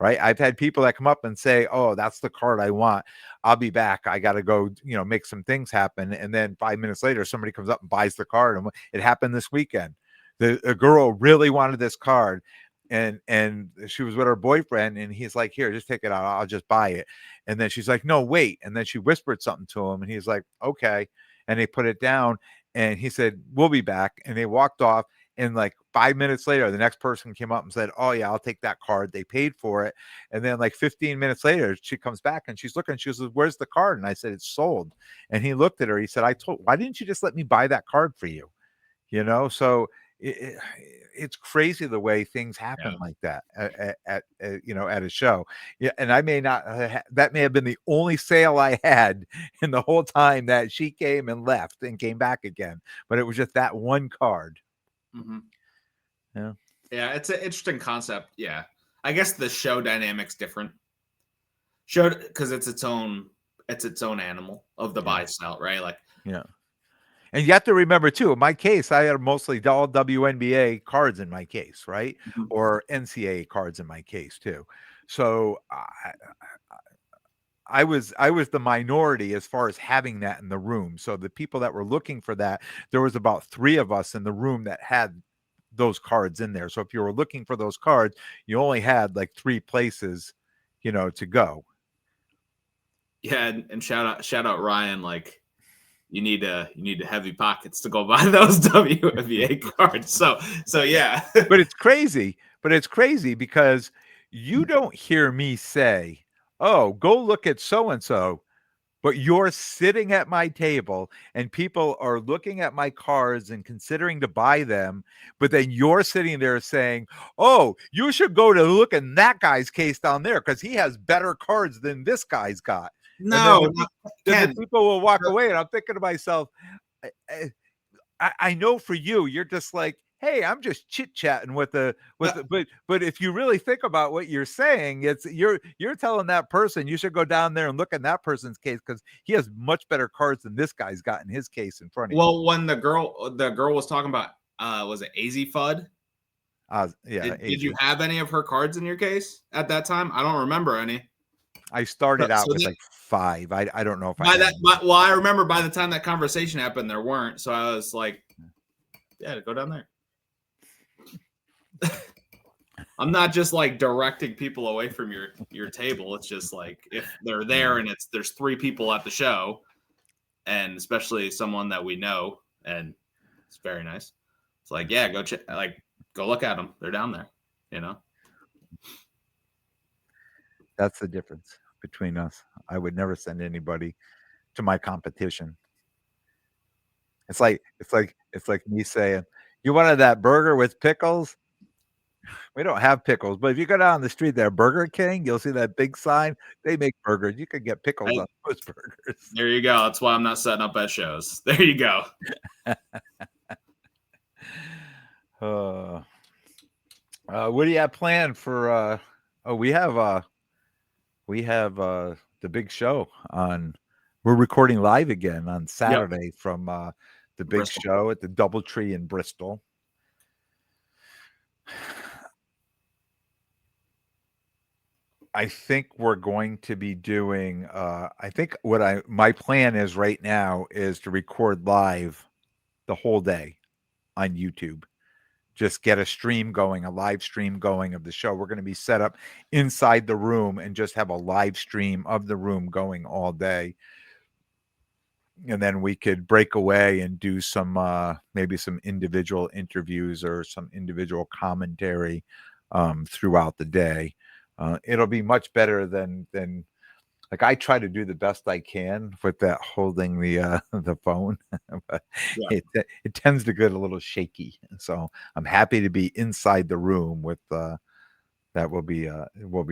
Right. I've had people that come up and say, oh, that's the card I want. I'll be back. I got to go, make some things happen. And then 5 minutes later, somebody comes up and buys the card. And it happened this weekend. The girl really wanted this card. And she was with her boyfriend, and he's like, here, just take it out. I'll just buy it. And then she's like, no, wait. And then she whispered something to him, and he's like, okay. And they put it down, and he said, we'll be back. And they walked off. And like 5 minutes later, the next person came up and said, "Oh yeah, I'll take that card." They paid for it. And then like 15 minutes later, she comes back and she's looking. She says, "Where's the card?" And I said, "It's sold." And he looked at her. He said, why didn't you just let me buy that card for you?" So it's crazy the way things happen Yeah. like that at a show. Yeah, and I may not that may have been the only sale I had in the whole time that she came and left and came back again, but it was just that one card. Mm-hmm. Yeah. Yeah, it's an interesting concept. Yeah, I guess the show dynamic's different. Show because it's its own animal of the buy sell, right? Like, Yeah. And you have to remember too, in my case, I had mostly all WNBA cards in my case, right? Or NCAA cards in my case too. So I was the minority as far as having that in the room. So the people that were looking for that, there was about 3 of us in the room that had those cards in there. So if you were looking for those cards, you only had like 3 places, to go. yeah, and shout out Ryan. Like, you need heavy pockets to go buy those WNBA cards. So yeah. But it's crazy. Because you don't hear me say, "Oh, go look at so and so." But you're sitting at my table and people are looking at my cards and considering to buy them. But then you're sitting there saying, "Oh, you should go to look in that guy's case down there because he has better cards than this guy's got." And then No, then the Ken. people will walk away. And I'm thinking to myself, I know for you, you're just like, "Hey, I'm just chit chatting but if you really think about what you're saying, it's you're telling that person you should go down there and look in that person's case because he has much better cards than this guy's got in his case in front of you." Well, when the girl was talking about, was it AZ Fudd? Yeah, Did you have any of her cards in your case at that time? I don't remember any. I started out So with like 5. I don't know if I by had. that, well, I remember by the time that conversation happened, there weren't. So I was like, yeah, go down there. I'm not just like directing people away from your table. It's just like if they're there and there's 3 people at the show, and especially someone that we know, and it's very nice. It's like, yeah, go look at them. They're down there, That's the difference between us. I would never send anybody to my competition. It's like me saying, "You wanted that burger with pickles?" We don't have pickles, but if you go down the street there, Burger King, you'll see that big sign. They make burgers. You could get pickles on those burgers. There you go. That's why I'm not setting up at shows. There you go. What do you have planned for? We have the big show on. We're recording live again on Saturday from the big Bristol. show at the DoubleTree in Bristol. I think we're going to be doing. I think my plan is right now is to record live the whole day on YouTube. Just get a live stream going of the show. We're going to be set up inside the room and just have a live stream of the room going all day. And then we could break away and do some maybe some individual interviews or some individual commentary throughout the day. It'll be much better than like I try to do the best I can with that holding the phone, but it tends to get a little shaky. So I'm happy to be inside the room with that we'll be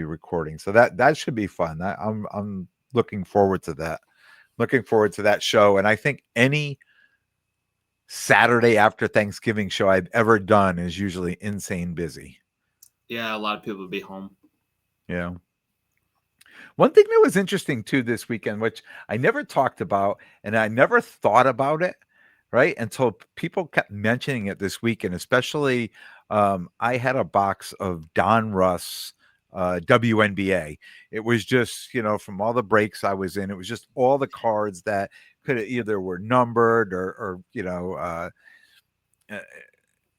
recording. So that should be fun. I'm looking forward to that. Looking forward to that show. And I think any Saturday after Thanksgiving show I've ever done is usually insane busy. Yeah, a lot of people will be home. Yeah. One thing that was interesting too this weekend, which I never talked about and I never thought about it, right? Until people kept mentioning it this weekend, especially I had a box of Don Russ WNBA. It was just, from all the breaks I was in, it was just all the cards that could have either were numbered or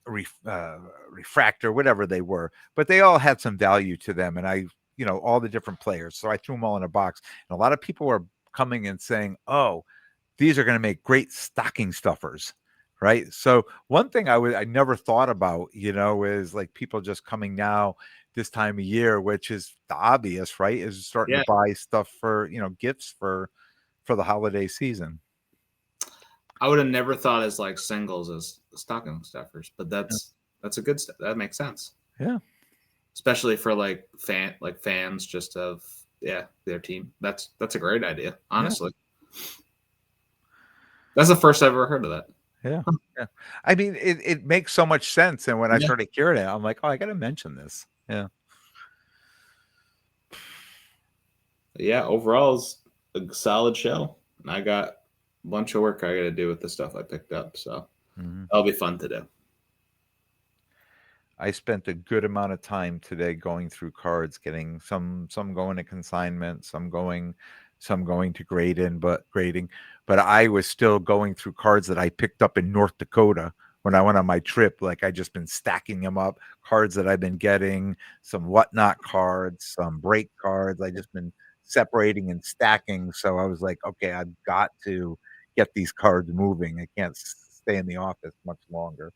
refractor, whatever they were, but they all had some value to them. And all the different players. So I threw them all in a box. And a lot of people were coming and saying, "Oh, these are going to make great stocking stuffers," right? So one thing I never thought about, is like people just coming now this time of year, which is the obvious, right? Is starting to Yeah, buy stuff for, gifts for the holiday season. I would have never thought as like singles as stocking stuffers, but Yeah. that's a good step. That makes sense, Yeah. especially for like fans just of their team. That's a great idea, Yeah. honestly. That's the first I've ever heard of that. Yeah. Yeah. I mean, it makes so much sense. And when I Yeah, started hearing it, I'm like, oh, I got to mention this. Yeah. yeah. Overall, it's a solid show, and I got a bunch of work I got to do with the stuff I picked up, so Mhm. that'll be fun to do. I spent a good amount of time today going through cards, getting some going to consignment, some going to grading, but I was still going through cards that I picked up in North Dakota when I went on my trip. Like I just been stacking them up, cards that I've been getting, some whatnot cards, some break cards. I just been separating and stacking. So I was like, okay, I've got to get these cards moving. I can't stay in the office much longer.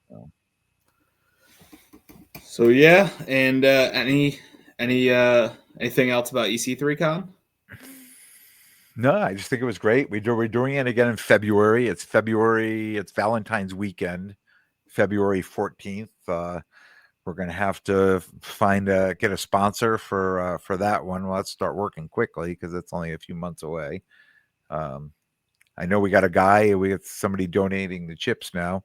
So. So yeah, and anything else about EC3con? No, I just think it was great. We're doing it again in February. It's Valentine's weekend, February 14th. We're gonna have to get a sponsor for that one. Well, let's start working quickly because it's only a few months away. Um, I know we got a guy. We got somebody donating the chips now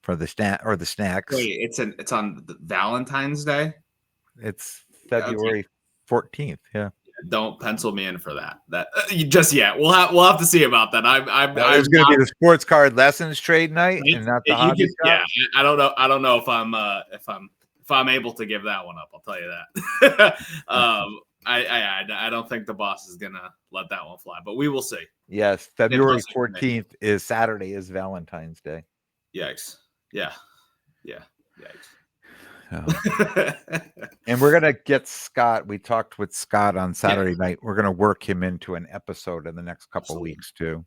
for the snacks. Wait, it's on Valentine's Day. It's Okay, February 14th. Yeah. don't pencil me in for that. Just yet. We'll have to see about that. I'm It's going to be not. the sports card lessons trade night and not the You hobby can, shop. yeah. I don't know if I'm able to give that one up. I'll tell you that. I don't think the boss is gonna let that one fly, but we will see. Yes, And February plus, 14th is Saturday is Valentine's Day. yikes! Yeah, yeah, yikes. And we're gonna get Scott. We talked with Scott on Yeah, Saturday night. We're gonna work him into an episode in the next couple of absolutely. weeks too.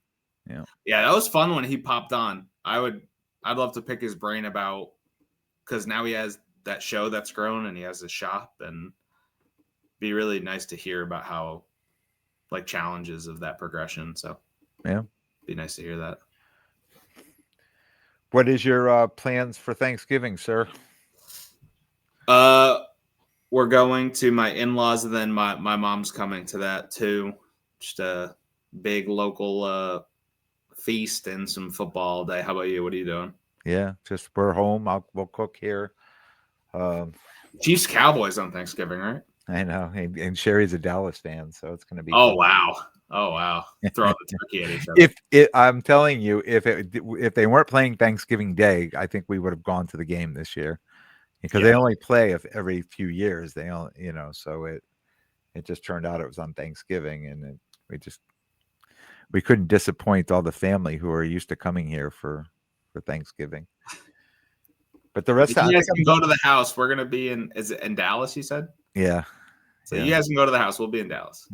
Yeah. Yeah, that was fun when he popped on. I'd love to pick his brain about because now he has that show that's grown and he has a shop and be really nice to hear about how like challenges of that progression. So Yeah. be nice to hear that. What is your plans for Thanksgiving, sir? Uh, we're going to my in-laws and then my mom's coming to that too. Just a big local feast and some football day. How about you? What are you doing? Yeah, just we're home. We'll cook here. Um, Chiefs Cowboys on Thanksgiving, right? I know, and Sherry's a Dallas fan, so it's gonna be Oh fun. wow. Oh wow. Throwing the turkey at each other. I'm telling you, if they weren't playing Thanksgiving Day, I think we would have gone to the game this year because they Yeah. only play every few years. They only, so it just turned out it was on Thanksgiving, and we couldn't disappoint all the family who are used to coming here for Thanksgiving. But the rest, If I you think guys I'm can go to the house, we're gonna be in is it in Dallas, you said? yeah, So you yeah. guys can go to the house. We'll be in Dallas.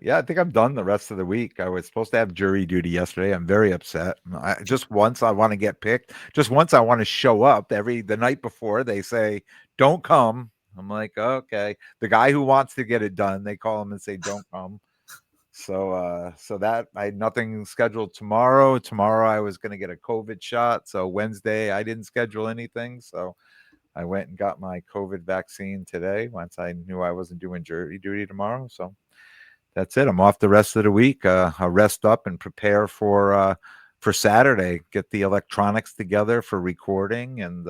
Yeah, I think I'm done the rest of the week. I was supposed to have jury duty yesterday. I'm very upset. Just once I want to get picked. Just once I want to show up. The night before they say don't come. I'm like, okay. The guy who wants to get it done, they call him and say don't come. So that I had nothing scheduled tomorrow. Tomorrow I was going to get a COVID shot. So Wednesday I didn't schedule anything. So I went and got my COVID vaccine today once I knew I wasn't doing jury duty tomorrow. So that's it. I'm off the rest of the week. I'll rest up and prepare for Saturday. Get the electronics together for recording and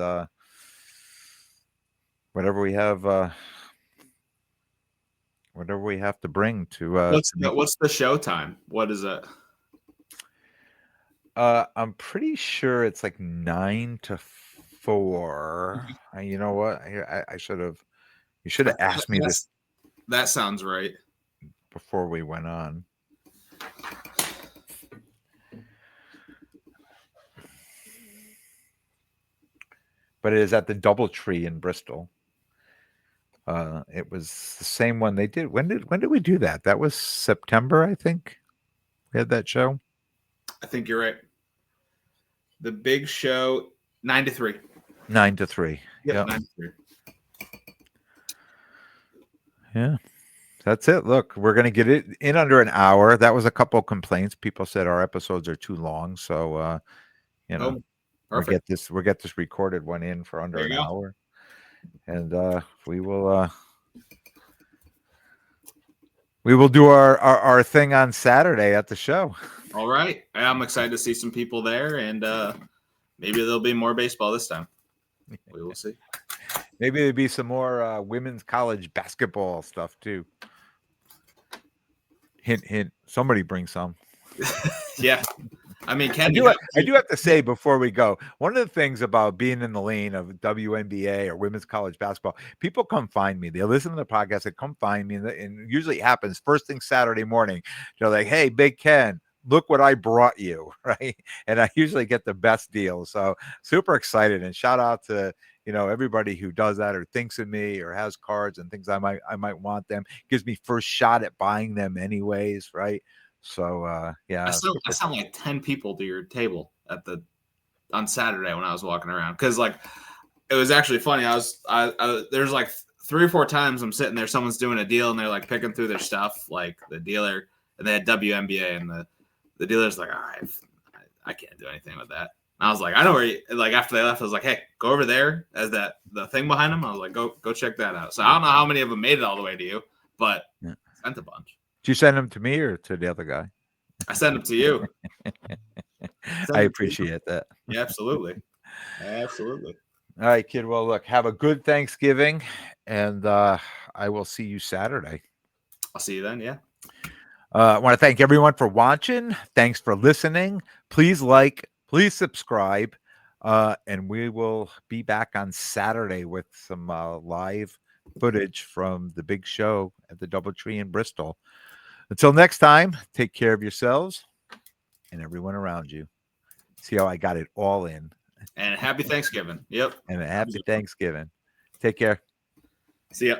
whatever we have. Whatever we have to bring to make. What's the show time? What is it? I'm pretty sure it's like 9 to 4. You know what? I should have. You should have asked me this That sounds right. before we went on. But it is at the DoubleTree in Bristol. It was the same one they did. When did we do that? That was September, I think. We had that show. I think you're right. The Big Show 9-3. 9-3. Yep, Yeah. 9-3. Yeah. That's it. Look, we're going to get it in under an hour. That was a couple of complaints. People said our episodes are too long. So, you know, Oh, perfect. we'll get this recorded one in for under There an you go. hour. And we will do our thing on Saturday at the show. All right. I'm excited to see some people there, and maybe there'll be more baseball this time. We will see. Maybe there'll be some more women's college basketball stuff too. Hint, hint. Somebody bring some. Yeah. I mean, I do have to say before we go, one of the things about being in the lane of WNBA or women's college basketball, people come find me. They listen to the podcast, they come find me, and usually it happens first thing Saturday morning. They're like, "Hey, Big Ken, look what I brought you," right? And I usually get the best deals. So super excited, and shout out to everybody who does that or thinks of me or has cards and things I might want them. Gives me first shot at buying them anyways, right? So yeah, I sound like 10 people to your table on Saturday when I was walking around, because like it was actually funny. There's like 3 or 4 times I'm sitting there, someone's doing a deal and they're like picking through their stuff, like the dealer, and they had WNBA, and the dealer's like, all right, I can't do anything with that. And I was like, I know where like after they left, I was like, hey, go over there as the thing behind them. I was like, go check that out. So I don't know how many of them made it all the way to you, but sent a bunch. Did you send them to me or to the other guy? I sent them to you. I appreciate that. Yeah, absolutely. Absolutely. All right, kid. Well, look, have a good Thanksgiving, and I will see you Saturday. I'll see you then. Yeah. I want to thank everyone for watching. Thanks for listening. Please like, please subscribe, and we will be back on Saturday with some live footage from the big show at the DoubleTree in Bristol. Until next time, take care of yourselves and everyone around you. See how I got it all in. And happy Thanksgiving. Yep. And a happy Thanksgiving. Take care. See ya.